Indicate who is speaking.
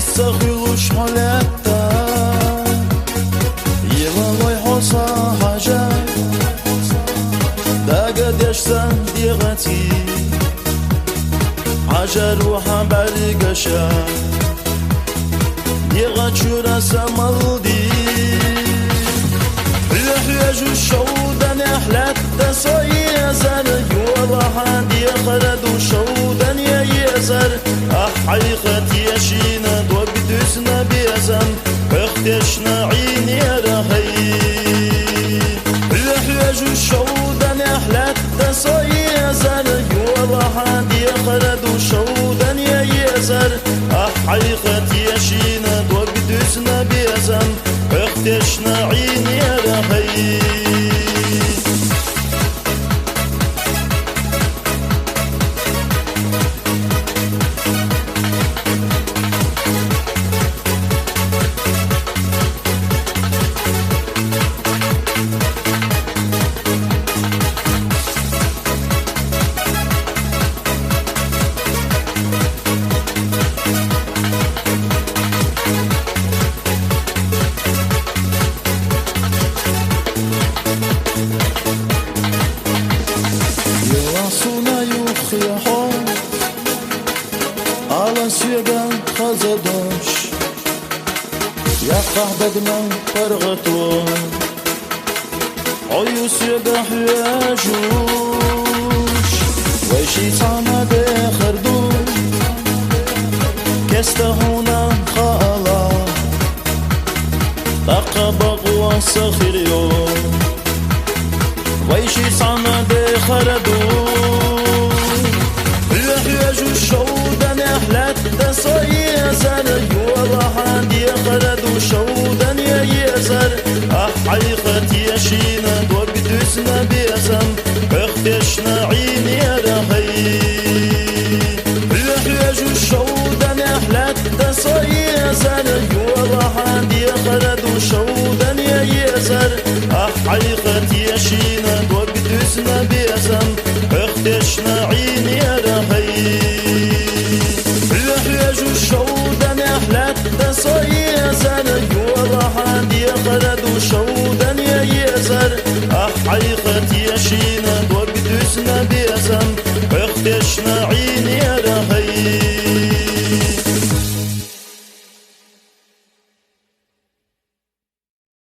Speaker 1: يستغلوش حالتا يلا يحصى حاجة دا قد يشتن ديغتي عجا روحا برقشا ديغت شورا سمالدي الحياج الشودا نحلت تسوي زر يوضح دي خرد وشودا يا يزر حقيقة يشينا دوبدسنا بيزن اختشنا عيني رهي الحياج الشودا نحلت تسوي زر يوضح دي خرد وشودا يا يزر حقيقة يشينا دوبدسنا بيزن اختشنا عيني رهي Alansya'dan Kazadoş Ya kahbedmen pargatun Oyusya'da hüyajuş Veşitana de khardun Kestahuna khala Taqabaq wa sakhiriyun Veşitana de khardun الحياج الشودا نحلت تسوي زر يوضح دي خرد وشودا يا يزر حقيقة يشينا دوبدسنا بيزن اختشنا عيني رهي الحياج الشودا نحلت تسوي زر يوضح دي خرد وشودا يا يزر حقيقة يشينا دوبدسنا بيزن اختشنا عيني رهي الحياج الشودا نحلت تسوي زر يوضح دي خرد وشودا يا يزر حقيقة